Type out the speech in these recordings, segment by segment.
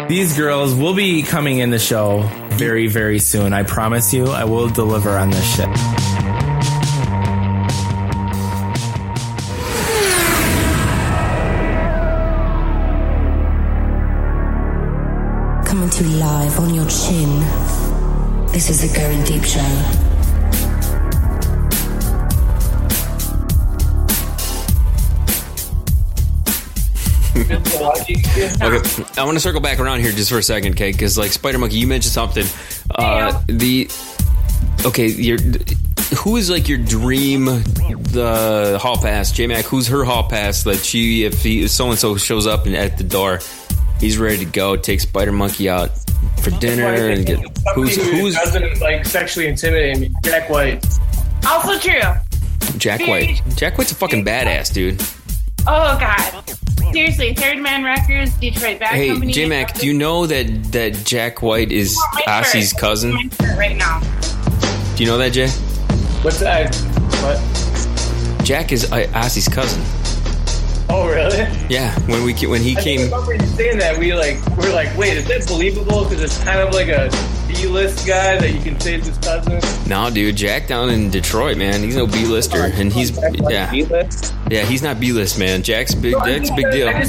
These girls will be coming in the show very, very soon. I promise you, I will deliver on this shit. Coming to you live on your chin. This is the Goin Deep Show. Okay, I want to circle back around here just for a second, okay? Because like Spydermonkey, you mentioned something. Who is like your dream the hall pass? JMac, who's her hall pass that if so and so shows up and at the door, he's ready to go, take Spydermonkey out for dinner and get who's doesn't like sexually intimidate me? Jack White. Also true. Jack White. Jack White's a fucking badass, dude. Oh god. Seriously, Third Man Records, Detroit Back Company. Hey, JMac, do you know that Jack White is Ossie's cousin? Right now. Do you know that, Jay? What's that? What? Jack is Ossie's cousin. Oh, really? Yeah, when he came. I remember you saying that, we're like, wait, is that believable? Because it's kind of like a B-list guy that you can say is his cousin. No, dude, Jack down in Detroit, man, he's no B-lister, and he's B-list? Yeah, he's not B-list, man. Jack's big. Jack's a big deal. I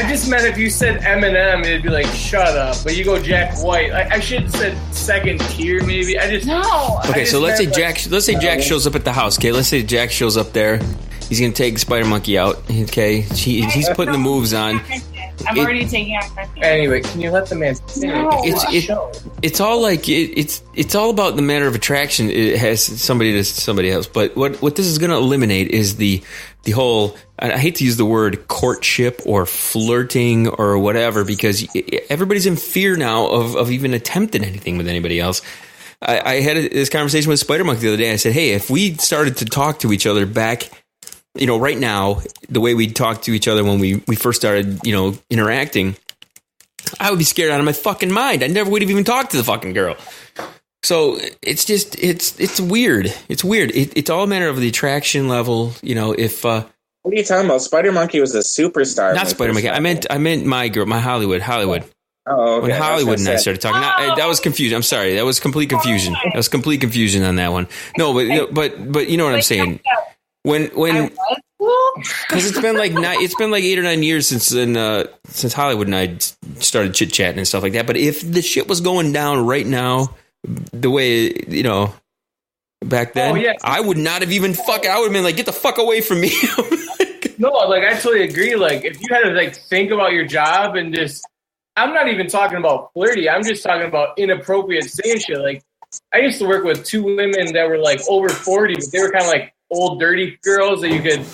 just meant if you said Eminem, it'd be like, shut up. But you go Jack White. I should have said second tier, maybe. Okay, so let's say Jack shows up at the house. Okay, let's say Jack shows up there. He's gonna take Spydermonkey out. Okay, he's putting the moves on. I'm already taking out my thing. Anyway, can you let the man finish? No. It's all like it's all about the matter of attraction. It has somebody to somebody else. But what this is gonna eliminate is the whole. I hate to use the word courtship or flirting or whatever, because everybody's in fear now of even attempting anything with anybody else. I had this conversation with Spydermonkey the other day. I said, hey, if we started to talk to each other back, right now, the way we talked to each other when we first started, interacting, I would be scared out of my fucking mind. I never would have even talked to the fucking girl. So it's just, it's weird. It's weird. It's all a matter of the attraction level. If, what are you talking about? Spydermonkey was a superstar. Not Spydermonkey. I meant my girl, my Hollywood. Oh, okay. When Hollywood and I started talking, that was confusion. I'm sorry. That was complete confusion. That was complete confusion on that one. No, but you know what I'm saying. When because it's been like 8 or 9 years since Hollywood and I started chit chatting and stuff like that. But if the shit was going down right now, the way back then, I would not have even I would have been like, get the fuck away from me. No, like I totally agree. Like if you had to think about your job and just, I'm not even talking about flirty. I'm just talking about inappropriate saying shit. Like I used to work with 2 women that were like over 40, but they were kind of like old dirty girls that you could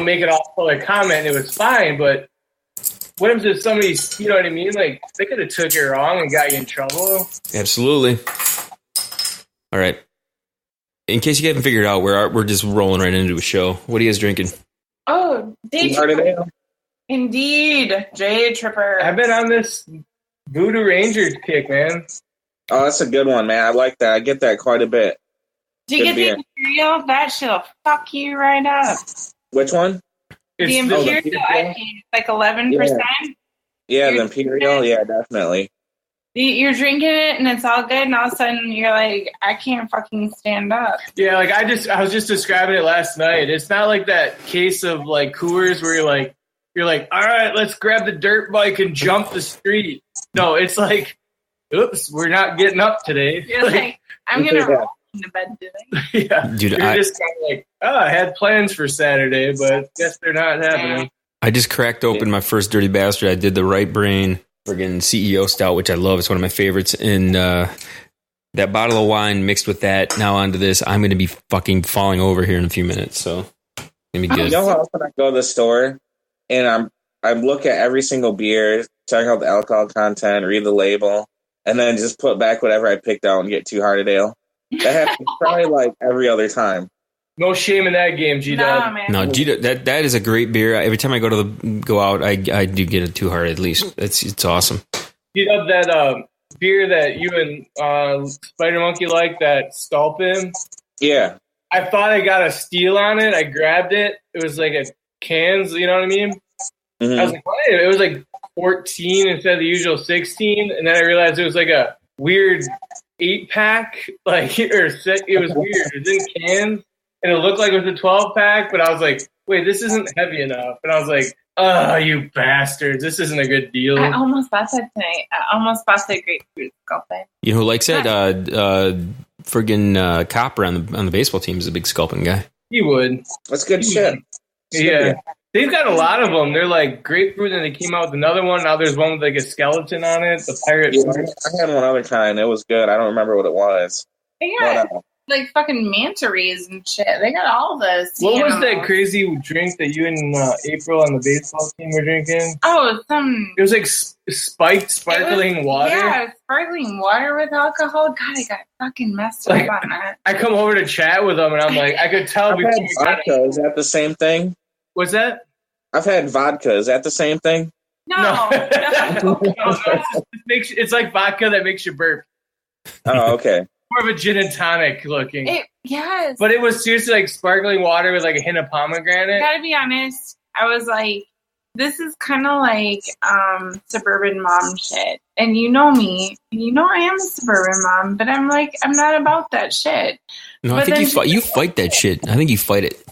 make it off for a comment and it was fine. But what if somebody, you know what I mean? Like they could have took it wrong and got you in trouble. Absolutely. All right. In case you haven't figured out, we're just rolling right into a show. What are you guys drinking? Oh, day tripper. Indeed, J Tripper. I've been on this Voodoo Ranger kick, man. Oh, that's a good one, man. I like that. I get that quite a bit. Do you get the Imperial? That shit'll fuck you right up. Which one? The Imperial, I think, like 11%. Yeah, the Imperial. Yeah, definitely. You're drinking it and it's all good, and all of a sudden you're like, I can't fucking stand up. Yeah, like I was just describing it last night. It's not like that case of like Coors where you're like, all right, let's grab the dirt bike and jump the street. No, it's like, oops, we're not getting up today. You're like, I'm gonna roll into bed today. Yeah, dude, you're just kind of like, I had plans for Saturday, but guess they're not happening. I just cracked open my first Dirty Bastard. I did the Right Brain friggin' CEO Stout, which I love. It's one of my favorites. And that bottle of wine mixed with that, now onto this, I'm going to be fucking falling over here in a few minutes. So, it's going to be good. You know how often I go to the store and I look at every single beer, check out the alcohol content, read the label, and then just put back whatever I picked out and get 2 Hearted Ale. That happens probably like every other time. No shame in that game, GDub. No, GDub, that is a great beer. Every time I go out, I do get a 2 Hearted at least. It's awesome. GDub, that beer that you and Spydermonkey like, that Sculpin. Yeah. I thought I got a steal on it. I grabbed it. It was like a cans, you know what I mean? Mm-hmm. I was like, what? It was like 14 instead of the usual 16, and then I realized it was like a weird 8-pack, like it was weird. It was in cans, and it looked like it was a 12-pack, but I was like, wait, this isn't heavy enough, and I was like, oh, you bastards, this isn't a good deal. I almost bought that tonight. I almost bought the grapefruit sculpin. You know who likes that? Friggin' Copper on the baseball team is a big sculpin guy. He would. That's good shit. Yeah. They've got a lot of them. They're like grapefruit, and they came out with another one. Now there's one with like a skeleton on it. The pirate. Yeah, I had one other kind. It was good. I don't remember what it was. They got like fucking manta rays and shit. They got all this. What was that crazy drink that you and April on the baseball team were drinking? Oh, it was like spiked sparkling water. Yeah, sparkling water with alcohol. God, I got fucking messed up on that. I come over to chat with them, and I'm like, I could tell. I've had vodka. Is that the same thing? What's that? I've had vodka. Is that the same thing? No. It's like vodka that makes you burp. Oh, okay. More of a gin and tonic looking. Yes. But it was seriously like sparkling water with like a hint of pomegranate. I gotta be honest. I was like, this is kind of like suburban mom shit. And you know me. You know I am a suburban mom. But I'm like, I'm not about that shit. No, I think you fight that shit. I think you fight it.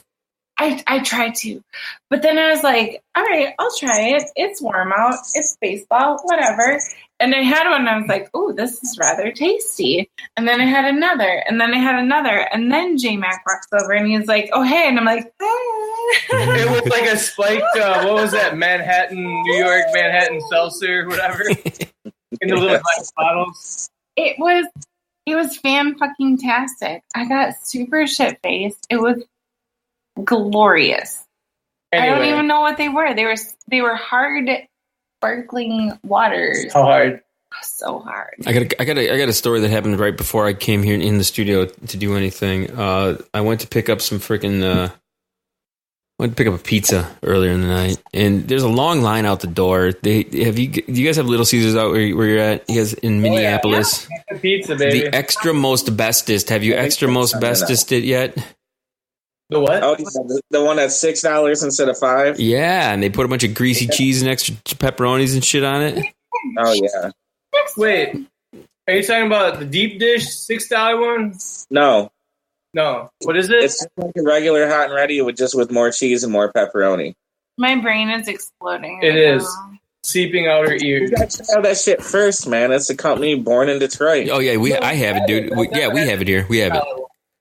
I tried to. But then I was like, all right, I'll try it. It's warm out. It's baseball. Whatever. And I had one, and I was like, "Ooh, this is rather tasty." And then I had another, and then I had another, and then JMac walks over, and he's like, "Oh, hey!" And I'm like, It was like a spiked. What was that? New York Manhattan seltzer, whatever, in the little glass bottles. It was fan-fucking-tastic. I got super shit-faced. It was glorious. Anyway. I don't even know what they were. They were hard. Sparkling waters. How hard? So hard. I got a story that happened right before I came here in the studio to do anything. I went to pick up some freaking. Went to pick up a pizza earlier in the night, and there's a long line out the door. Do you guys have Little Caesars out where you're at? You guys in Minneapolis? Yeah. Pizza, baby. The extra most bestest. Have you extra most bestest it yet? The what? Oh, the one that's $6 instead of $5. Yeah, and they put a bunch of greasy cheese and extra pepperonis and shit on it. Oh yeah. Wait, are you talking about the deep dish $6 one? No. What is it? It's like a regular hot and ready with more cheese and more pepperoni. My brain is exploding. It is seeping out her ears. You got to try that shit first, man. It's a company born in Detroit. Oh yeah, I have it, dude. We have it here. We have it.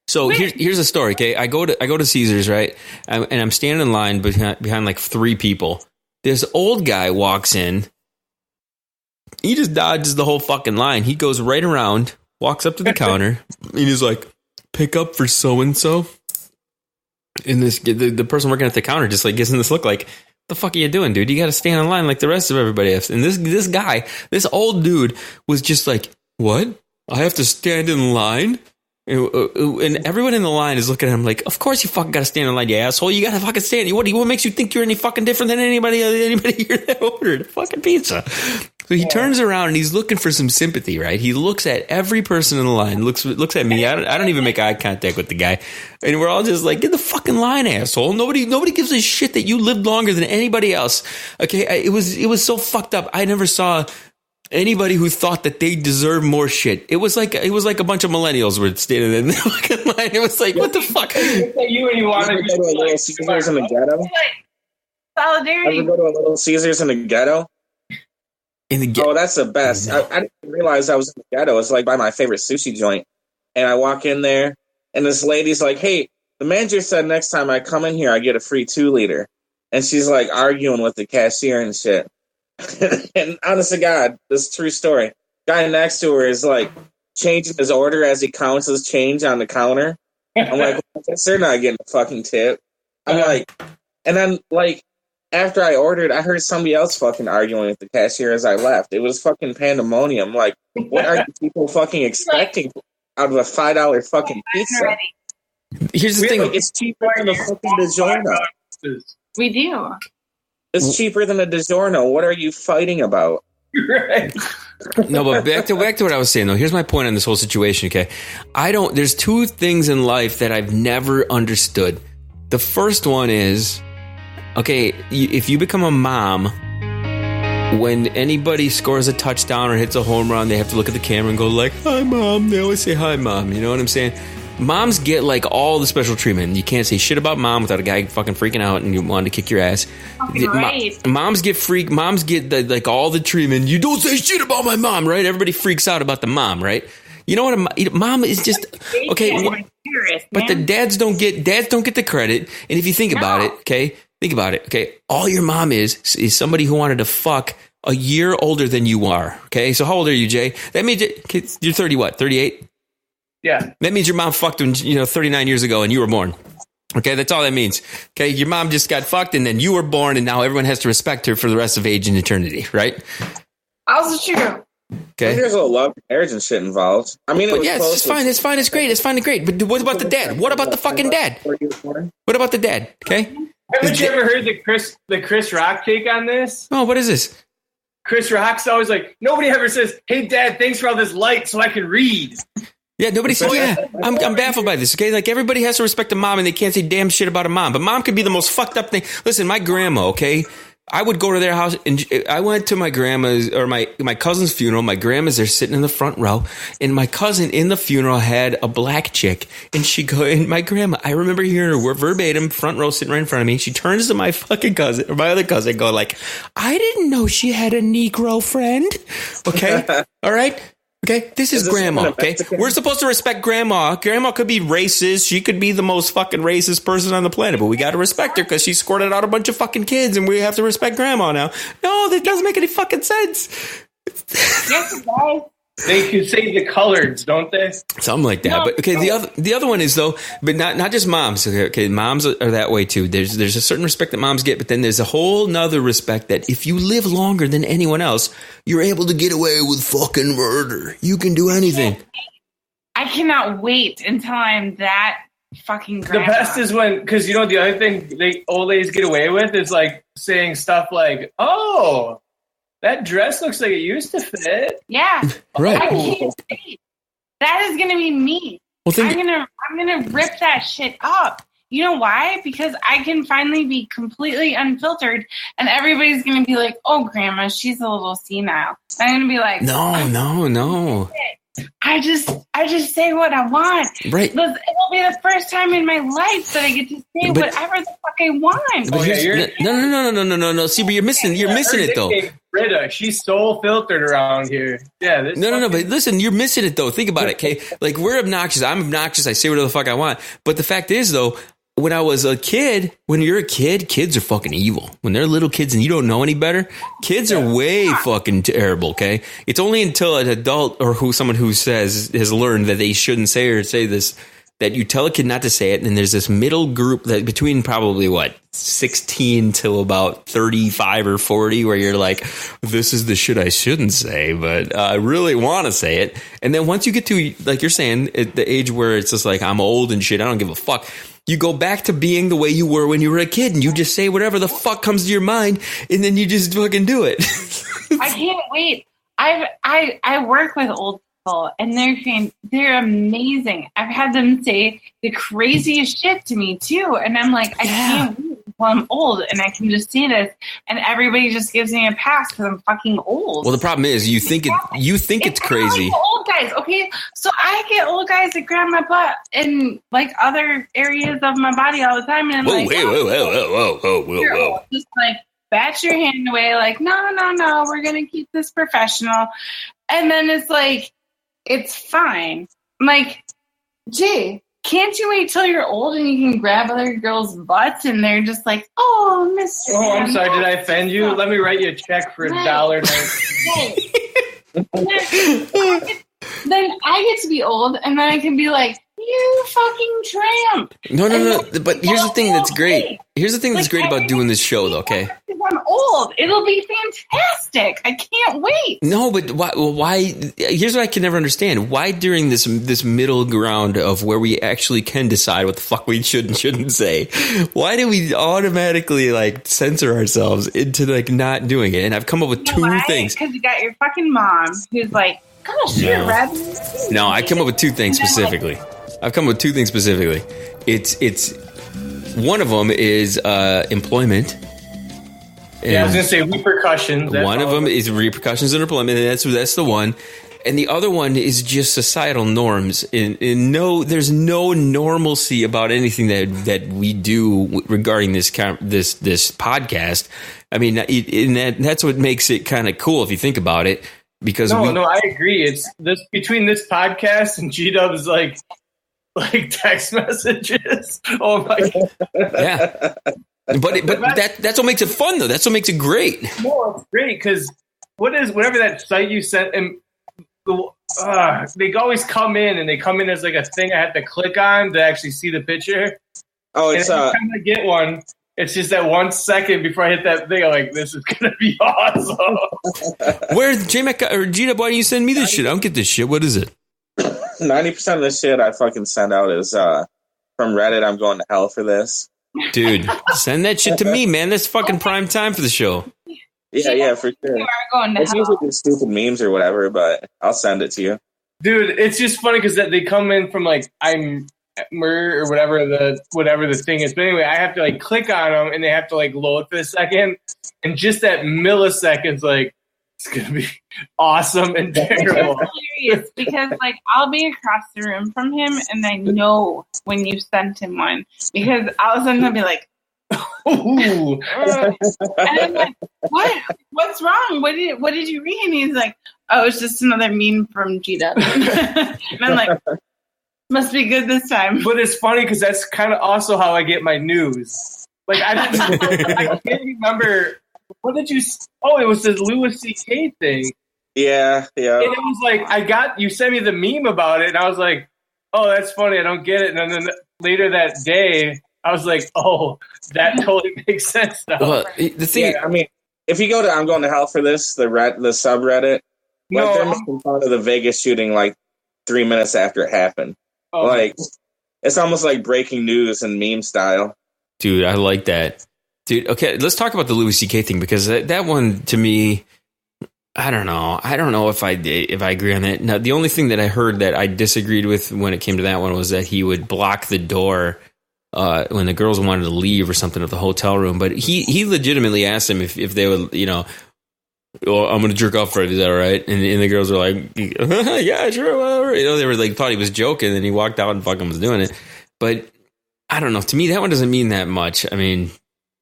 So here's the story, okay? I go to Caesars, right? And I'm standing in line behind like 3 people. This old guy walks in. He just dodges the whole fucking line. He goes right around, walks up to the counter, and he's like, "Pick up for so and so." And the person working at the counter just like gives him this look like, "The fuck are you doing, dude? You got to stand in line like the rest of everybody else." And this guy, this old dude, was just like, "What? I have to stand in line?" And everyone in the line is looking at him like, of course you fucking gotta stand in line, you asshole. You gotta fucking stand. What makes you think you're any fucking different than anybody here that ordered a fucking pizza? So he turns around and he's looking for some sympathy, right? He looks at every person in the line, looks at me. I don't even make eye contact with the guy. And we're all just like, get the fucking line, asshole. Nobody gives a shit that you lived longer than anybody else. Okay, it was so fucked up. I never saw anybody who thought that they deserve more shit. It was like a bunch of millennials were standing in the fucking line. It was like, what the fuck? You and you want to go to a Little Caesars in the ghetto? Solidarity. Ever go to a Little Caesars in the ghetto? Oh, that's the best. No. I didn't realize I was in the ghetto. It's like by my favorite sushi joint. And I walk in there, and this lady's like, "Hey, the manager said next time I come in here, I get a free 2-liter." And she's like arguing with the cashier and shit. And honest to God, this is a true story. Guy next to her is like changing his order as he counts his change on the counter. I'm like, well, I guess they're not getting a fucking tip. I'm like, and then like after I ordered, I heard somebody else fucking arguing with the cashier as I left. It was fucking pandemonium. Like, what are you people fucking expecting out of a $5 fucking pizza? Here's the thing. Like, it's cheaper than a fucking DiGiorno. We do. It's cheaper than a DiGiorno. What are you fighting about? Right. No, but back to what I was saying though. Here's my point on this whole situation. Okay, there's 2 things in life that I've never understood. The first one is, okay, if you become a mom, when anybody scores a touchdown or hits a home run, they have to look at the camera and go like, "Hi, Mom." They always say, "Hi, Mom." You know what I'm saying? Moms get like all the special treatment. You can't say shit about mom without a guy fucking freaking out and you want to kick your ass. Right. Moms get like all the treatment. You don't say shit about my mom, right? Everybody freaks out about the mom, right? You know what? Mom is just okay. But the dads don't get the credit. And if you think about it, okay, all your mom is somebody who wanted to fuck a year older than you are. Okay, so how old are you, Jay? That means you're 30. What? 38. Yeah. That means your mom fucked when 39 years ago and you were born. Okay, that's all that means. Okay, your mom just got fucked and then you were born and now everyone has to respect her for the rest of age and eternity, right? Also true. Okay. There's a love, marriage and shit involved. I mean, it's fine. It's fine. It's great. It's fine and great. But what about the dad? What about the fucking dad? What about the dad? Okay. Haven't you ever heard the Chris Rock take on this? Oh, what is this? Chris Rock's always like, nobody ever says, "Hey, Dad, thanks for all this light so I can read." Yeah, nobody says, I'm baffled by this, okay? Like, everybody has to respect a mom, and they can't say damn shit about a mom. But mom could be the most fucked up thing. Listen, my grandma, okay? I would go to their house, and I went to my grandma's, or my cousin's funeral. My grandma's there sitting in the front row, and my cousin in the funeral had a black chick, and my grandma, I remember hearing her verbatim, front row, sitting right in front of me. She turns to my fucking cousin, or my other cousin, go like, "I didn't know she had a Negro friend." Okay? All right? Okay, this is grandma, okay? We're supposed to respect grandma. Grandma could be racist. She could be the most fucking racist person on the planet, but we got to respect her because she squirted out a bunch of fucking kids and we have to respect grandma now. No, that doesn't make any fucking sense. Yes, it does. They can say the coloreds, don't they? Something like that. But okay, the other one is though, but not just moms. Okay, moms are that way too. There's a certain respect that moms get, but then there's a whole nother respect that if you live longer than anyone else, you're able to get away with fucking murder. You can do anything. I cannot wait until I'm that fucking grandma. The best is when, because the other thing old ladies get away with is like saying stuff like, "Oh, that dress looks like it used to fit." Yeah. Right. I can't wait. That is going to be me. Well, I'm gonna rip that shit up. You know why? Because I can finally be completely unfiltered, and everybody's going to be like, "Oh, grandma, she's a little senile." I'm going to be like, No. I just say what I want. Right. It'll be the first time in my life that I get to say whatever the fuck I want. No. See, but you're missing it though. Britta, she's so filtered around here. Yeah. No. But listen, you're missing it though. Think about it, okay? Like, we're obnoxious. I'm obnoxious. I say whatever the fuck I want. But the fact is though, when I was a kid, when you're a kid, kids are fucking evil. When they're little kids and you don't know any better, kids are way fucking terrible, okay? It's only until an adult or someone who has learned that they shouldn't say this, that you tell a kid not to say it, and there's this middle group that between probably 16 till about 35 or 40 where you're like, this is the shit I shouldn't say, but I really want to say it. And then once you get to, like you're saying, at the age where it's just like, I'm old and shit, I don't give a fuck. You go back to being the way you were when you were a kid, and you just say whatever the fuck comes to your mind, and then you just fucking do it. I can't wait. I work with old people, and they're amazing. I've had them say the craziest shit to me too, and I'm like, I can't wait until I'm old, and I can just see this, and everybody just gives me a pass because I'm fucking old. Well, the problem is you think it's crazy. Like old guys, okay? So I get old guys that grab my butt in like other areas of my body all the time, and I'm like, whoa. Just like bat your hand away, like, no, we're gonna keep this professional. And then it's like, it's fine. I'm like, Jay, can't you wait till you're old and you can grab other girls' butts and they're just like, "Oh, Mr. Oh, I'm sorry, did I offend you? Let me write you a check for $1.90. Then I get to be old, and then I can be like, "You fucking tramp." No. But here's the thing that's great. Here's the thing that's great about doing this show, though, okay? I'm old. It'll be fantastic. I can't wait. No, but why? Here's what I can never understand. Why during this middle ground of where we actually can decide what the fuck we should and shouldn't say, why do we automatically like censor ourselves into like not doing it? And I've come up with two things. Because you got your fucking mom who's like, "Gosh, you're rather." No, I come up with two things specifically. It's one of them is employment. Yeah, I was gonna say repercussions. One of them is repercussions and employment, and that's the one. And the other one is just societal norms. There's no normalcy about anything that we do regarding this podcast. I mean, that's what makes it kind of cool if you think about it. Because no, I agree. It's this between this podcast and GDub's like text messages. Oh my god! Yeah, but that's what makes it fun, though. That's what makes it great. No, it's great because whatever that site you sent and. They always come in, and they come in as like a thing I have to click on to actually see the picture. Oh, it's every time I get one, it's just that 1 second before I hit that thing. I'm like, this is gonna be awesome. Where's JMac or GDub? Why don't you send me this shit? I don't get this shit. What is it? 90% of the shit I fucking send out is from Reddit. I'm going to hell for this, dude. Send that shit to me, man. That's fucking prime time for the show. Yeah, for sure. It's usually just stupid memes or whatever, but I'll send it to you. Dude, it's just funny because they come in from like I'm or whatever the thing is. But anyway, I have to like click on them and they have to like load for a second, and just that milliseconds, like it's gonna be awesome and terrible. Hilarious because like I'll be across the room from him, and I know when you sent him one because all of a sudden I'll be like. Ooh. And I'm like, what's wrong? What did you read? And he's like, oh, it's just another meme from GDub. And I'm like, must be good this time. But it's funny because that's kind of also how I get my news. Like I can't remember what did you? Oh, it was this Louis C.K. thing. Yeah. And it was like you sent me the meme about it, and I was like, oh, that's funny. I don't get it. And then later that day. I was like, oh, that totally makes sense now. Well, the thing, I mean, if you go to I'm going to hell for this, the subreddit, they're making fun of the Vegas shooting like 3 minutes after it happened. Oh. Like, it's almost like breaking news in meme style. Dude, I like that. Dude, okay, let's talk about the Louis C.K. thing because that one to me, I don't know. I don't know if I agree on that. Now, the only thing that I heard that I disagreed with when it came to that one was that he would block the door when the girls wanted to leave or something of the hotel room, but he legitimately asked them if they would, oh, I'm going to jerk off for it. Is that all right? And the girls were like, yeah, sure, whatever. They were like, thought he was joking, and he walked out and fucking was doing it. But I don't know. To me, that one doesn't mean that much. I mean,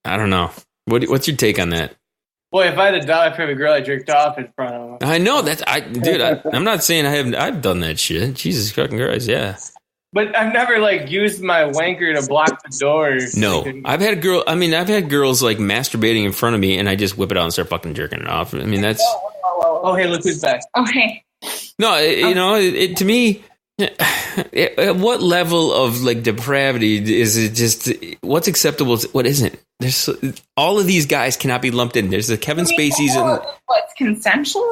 I don't know. What's your take on that? Boy, if I had to die for the girl I jerked off in front of. I know I'm not saying I've done that shit. Jesus fucking Christ, yeah. But I've never used my wanker to block the door. No, I've had girls like masturbating in front of me, and I just whip it out and start fucking jerking it off. I mean, that's. Oh, hey, look who's back. Okay. No, to me, at what level of depravity is it? Just what's acceptable? What isn't? There's all of these guys cannot be lumped in. There's the Kevin Spaceys and what's consensual.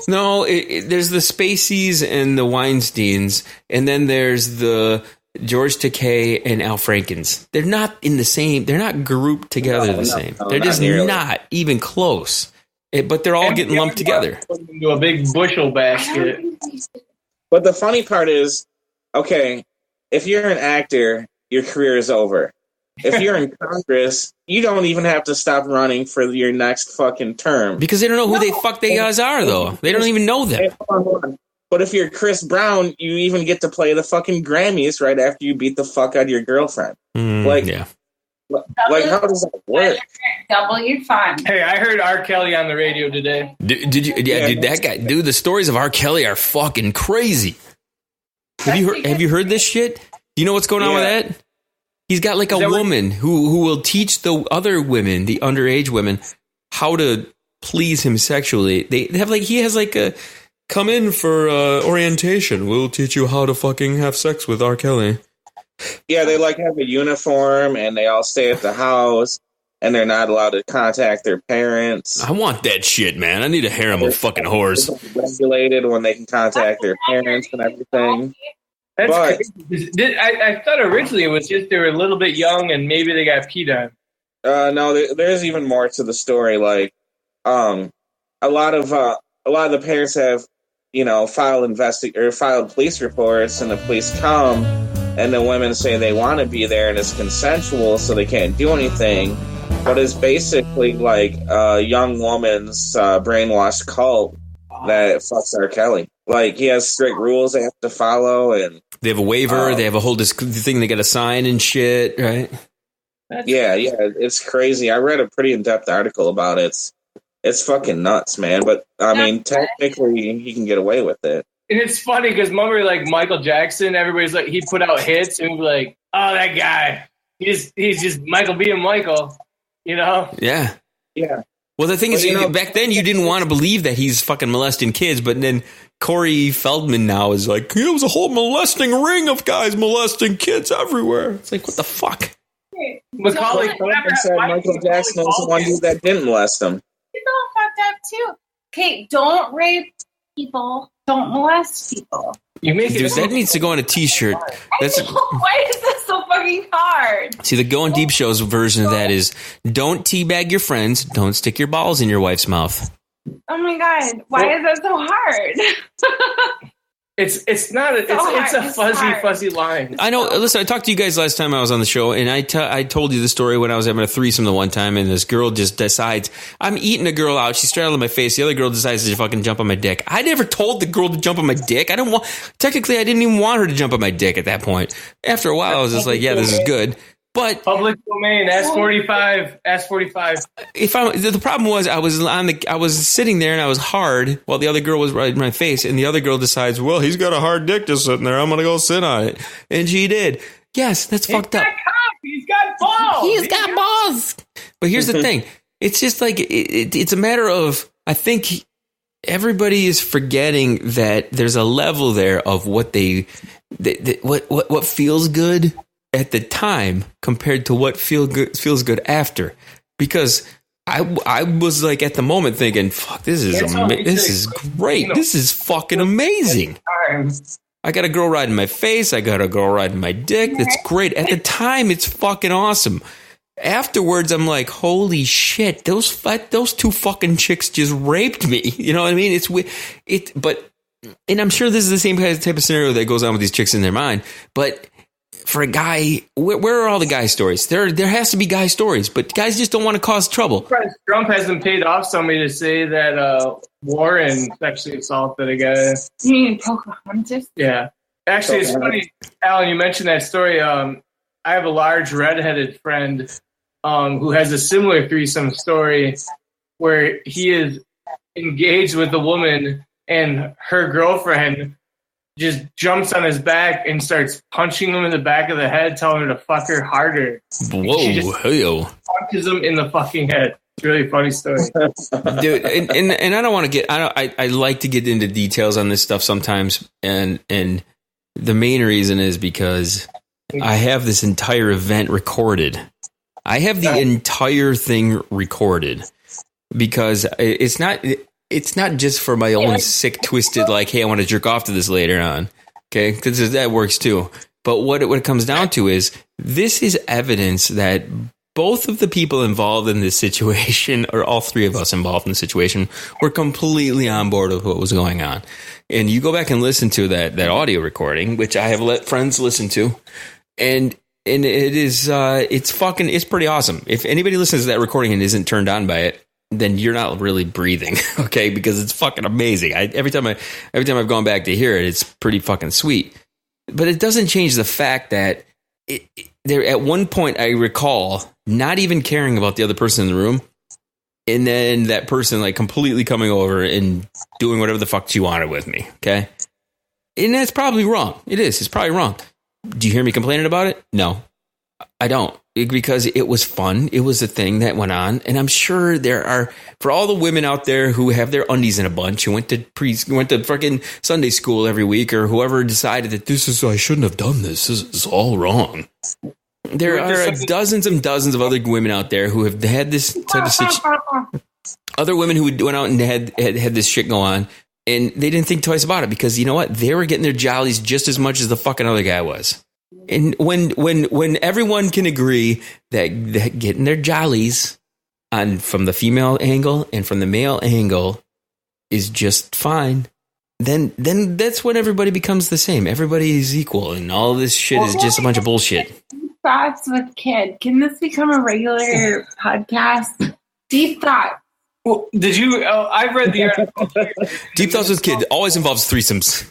No, there's the Spaceys and the Weinsteins, and then there's the George Takei and Al Frankens. They're not in the same. They're not grouped together the same. They're just not even close. But they're all getting lumped together into a big bushel basket. But the funny part is, okay, if you're an actor, your career is over. If you're in Congress, you don't even have to stop running for your next fucking term. Because they don't know who they guys are, though. They don't even know them. But if you're Chris Brown, you even get to play the fucking Grammys right after you beat the fuck out of your girlfriend. Yeah. How does that work? Double your fun. Hey, I heard R.Kelly on the radio today. Did you? Yeah, dude, that guy. Dude, the stories of R.Kelly are fucking crazy. Have you heard this shit? Do you know what's going on with that? He's got a woman who will teach the other women, the underage women, how to please him sexually. They have he has a come in for orientation. We'll teach you how to fucking have sex with R. Kelly. Yeah, they have a uniform and they all stay at the house and they're not allowed to contact their parents. I want that shit, man. I need a harem of fucking whores. Regulated when they can contact their parents and everything. That's crazy. I thought originally it was just they were a little bit young and maybe they got peed on. No, there's even more to the story. A lot of the parents have, filed police reports, and the police come, and the women say they want to be there and it's consensual, so they can't do anything. but it's basically like a young woman's brainwashed cult that fucks R.Kelly. Like, he has strict rules they have to follow, and they have a waiver. They have a whole thing they got to sign and shit, right? Yeah, it's crazy. I read a pretty in-depth article about it. It's fucking nuts, man. But I mean, technically, he can get away with it. And it's funny because remember, like Michael Jackson, everybody's like, he put out hits and we're like, oh, that guy, he's just Michael being Michael, you know? Yeah. Yeah. Well, the thing is, back then you didn't want to believe that he's fucking molesting kids, but then Corey Feldman now is like, it was a whole molesting ring of guys molesting kids everywhere. It's like, what the fuck? Macaulay Culkin said Michael Jackson was the one dude that didn't molest him. He's all fucked up too. Okay, don't rape people. Don't molest people. You make Dude, that needs to go on a T-shirt. Why is this so fucking hard? See, the Goin Deep Show's version of that is, don't teabag your friends, don't stick your balls in your wife's mouth. Oh my god, why is that so hard? It's a fuzzy line. I know. Listen, I talked to you guys last time I was on the show, and I told you the story when I was having a threesome the one time, and this girl just decides, I'm eating a girl out. She's straddling my face. The other girl decides to fucking jump on my dick. I never told the girl to jump on my dick. Technically, I didn't even want her to jump on my dick at that point. After a while, I was just like, yeah, this is good. But public domain, S45. The problem was I was sitting there and I was hard while the other girl was right in my face, and the other girl decides, well, he's got a hard dick just sitting there, I'm gonna go sit on it, and she did. Yes, that's fucked up. He's got balls. He's got balls. But here's the thing: it's just like it's a matter of, I think everybody is forgetting that there's a level there of what what feels good at the time compared to what feels good after, because I was like at the moment thinking, fuck, this is great, this is fucking amazing. I got a girl riding my face, I got a girl riding my dick. That's great. At the time, it's fucking awesome. Afterwards, I'm like, holy shit, those two fucking chicks just raped me. You know what I mean? And I'm sure this is the same type of scenario that goes on with these chicks in their mind, but for a guy, where are all the guy stories? There has to be guy stories, but guys just don't want to cause trouble. Trump hasn't paid off somebody to say that Warren sexually assaulted a guy. You mean Pocahontas? Yeah. Actually, it's funny, Alan, you mentioned that story. I have a large redheaded friend who has a similar threesome story where he is engaged with a woman and her girlfriend just jumps on his back and starts punching him in the back of the head, telling her to fuck her harder. Whoa, she just punches him in the fucking head. It's a really funny story. Dude, and I don't want to get, I like to get into details on this stuff sometimes, and the main reason is because I have this entire event recorded. I have the entire thing recorded because it's not just for my own sick, twisted, like, hey, I want to jerk off to this later on. Okay, because that works too. But what it comes down to is this is evidence that both of the people involved in this situation, or all three of us involved in the situation, were completely on board with what was going on. And you go back and listen to that audio recording, which I have let friends listen to, and it is it's pretty awesome. If anybody listens to that recording and isn't turned on by it, then you're not really breathing, okay? Because it's fucking amazing. Every time I've gone back to hear it, it's pretty fucking sweet. But it doesn't change the fact that there at one point I recall not even caring about the other person in the room, and then that person like completely coming over and doing whatever the fuck she wanted with me, okay? And that's probably wrong. It's probably wrong. Do you hear me complaining about it? No, I don't. Because it was fun. It was a thing that went on. And I'm sure there are, for all the women out there who have their undies in a bunch, who went to fucking Sunday school every week, or whoever decided that I shouldn't have done this. This is all wrong. There are dozens and dozens of other women out there who have had this type of situation. Other women who went out and had this shit go on, and they didn't think twice about it because, you know what? They were getting their jollies just as much as the fucking other guy was. And when everyone can agree that getting their jollies on from the female angle and from the male angle is just fine, then that's when everybody becomes the same. Everybody is equal, and all this shit is just a bunch of bullshit. Thoughts with Kid. Can this become a regular podcast? Deep Thoughts. Well, did you? I read the article. Deep Thoughts with Kid always involves threesomes.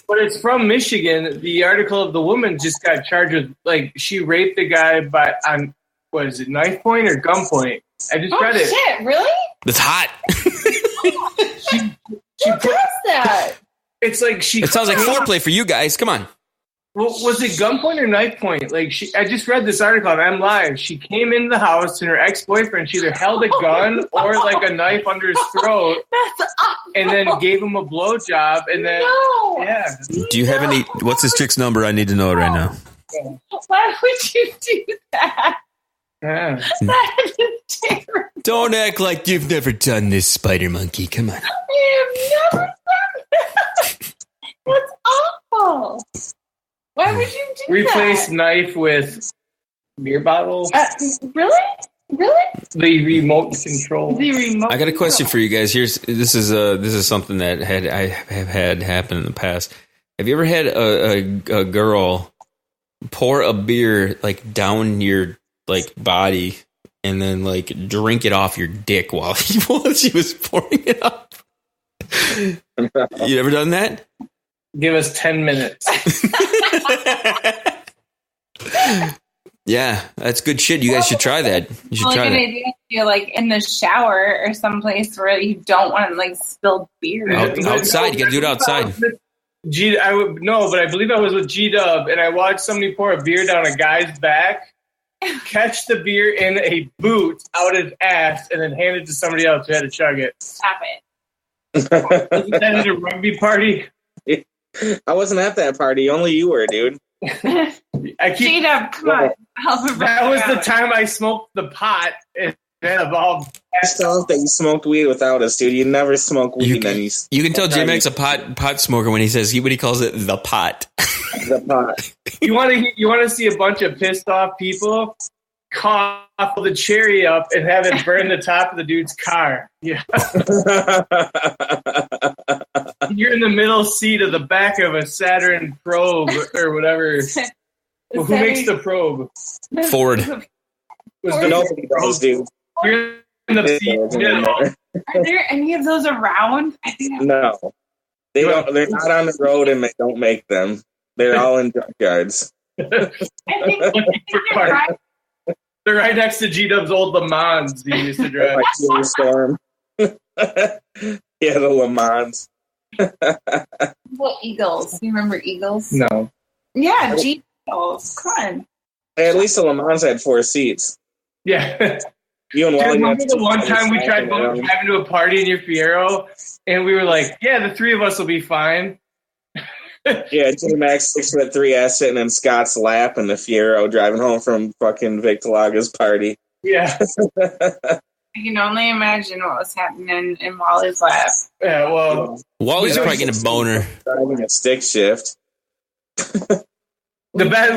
But it's from Michigan. The article of the woman just got charged with, like, she raped a guy on, what is it, knife point or gunpoint? I just read it. Shit, really? It's hot. Who does that? It's like she. It sounds like foreplay for you guys. Come on. Well, was it gunpoint or knife point? Like, I just read this article and I'm live. She came into the house and her ex-boyfriend, she either held a gun or like a knife under his throat. That's awful. And then gave him a blowjob. And then, yeah. Do you have any? What's this chick's number? I need to know it right now. Why would you do that? Yeah. That is terrible. Don't act like you've never done this, Spydermonkey. Come on. I have never done that. That's awful. Why would you do Replace that? knife with beer bottle. Really? Really? The remote control. The remote. I got a question for you guys. This is something that I have had happen in the past. Have you ever had a girl pour a beer like down your like body and then like drink it off your dick while she was pouring it up? You ever done that? Give us 10 minutes. Yeah, that's good shit. You guys should try that. You should try that. Idea if you're like in the shower or someplace where you don't want to like spill beer. Outside, you gotta do it outside. But I believe I was with GDub and I watched somebody pour a beer down a guy's back, catch the beer in a boot out his ass, and then hand it to somebody else who had to chug it. Stop it. Isn't that at a rugby party? I wasn't at that party. Only you were, dude. GDub, come on. That was the time I smoked the pot and evolved. Stuff that you smoked weed without us, dude. You never smoke weed. You can tell JMac's a pot smoker when he says what he calls it, the pot. The pot. You want to see a bunch of pissed off people cough the cherry up and have it burn the top of the dude's car. Yeah. You're in the middle seat of the back of a Saturn probe or whatever. Well, who makes the probe? Ford. Nobody knows, dude. You're in the seat. Are there any of those around? I think no. They don't. They're not on the road, and they don't make them. They're all in junkyards. They're right next to G-Dub's old Le Mans he used to drive. Like Storm. Yeah, the Le Mans. What Eagles? You remember Eagles? No. Yeah, Eagles. Come on. Hey, at least the Le Mans had 4 seats. Yeah. You and Wally. Remember the one time we tried driving to a party in your Fiero, and we were like, "Yeah, the 3 of us will be fine." Yeah, JMac 6'3" ass sitting in Scott's lap in the Fiero driving home from fucking Vic Talaga's party. Yeah. I can only imagine what was happening in Wally's lap. Yeah, well, Wally's probably getting a boner. Driving a stick shift. The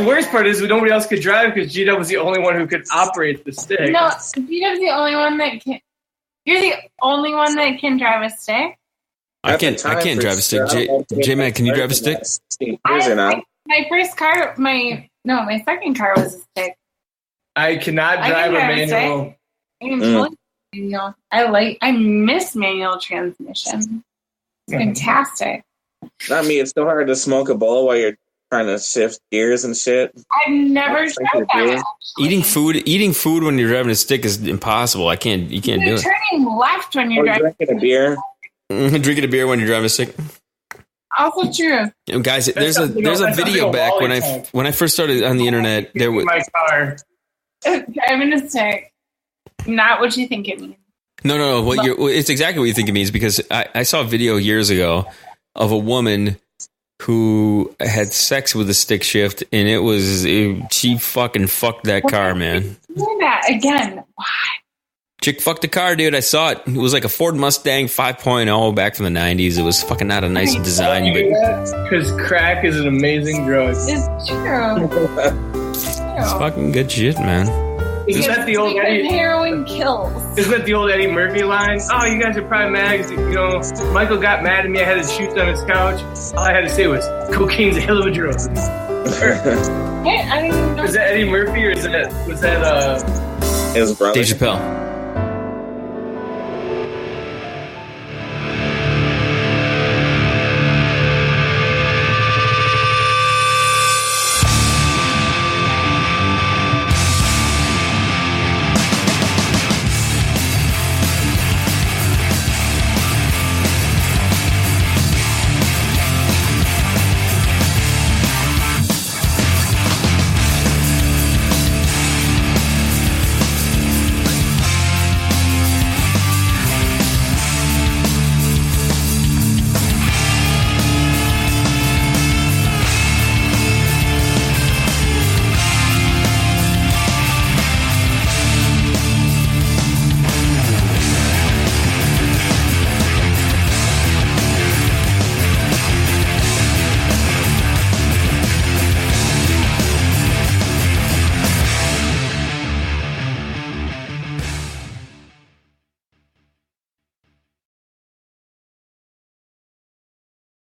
worst part is nobody else could drive because G-Dub was the only one who could operate the stick. No, G-Dub's the only one that can. You're the only one that can drive a stick? I can't drive a stick. J-Mac, can you drive a stick? My first car, my second car was a stick. I cannot drive a manual. I can totally manual. I miss manual transmission. It's fantastic. Not me. It's so hard to smoke a bowl while you're trying to shift gears and shit. I've never tried that. Eating food when you're driving a stick is impossible. You can't do it. You're turning left when you're driving. Drinking a beer. Drinking a beer when you're driving a stick. Also true. Guys, there's a video back when I first started on the internet. There was my car. Driving a stick. Not what you think it means. No. It's exactly what you think it means because I saw a video years ago of a woman who had sex with a stick shift, and she fucking fucked that car, man. Doing that again? Why? Chick fucked the car, dude. I saw it. It was like a Ford Mustang 5.0 back from the 90s. It was fucking not a nice design. Because crack is an amazing drug. It's true. It's fucking good shit, man. Isn't that the old Eddie? Heroin kills. Isn't that the old Eddie Murphy line? Oh, you guys are probably mad because, Michael got mad at me. I had his shoes on his couch. All I had to say was, cocaine's a hell of a drug. Hey, I didn't even know. Was that Eddie Murphy or was that His brother. Dave Chappelle.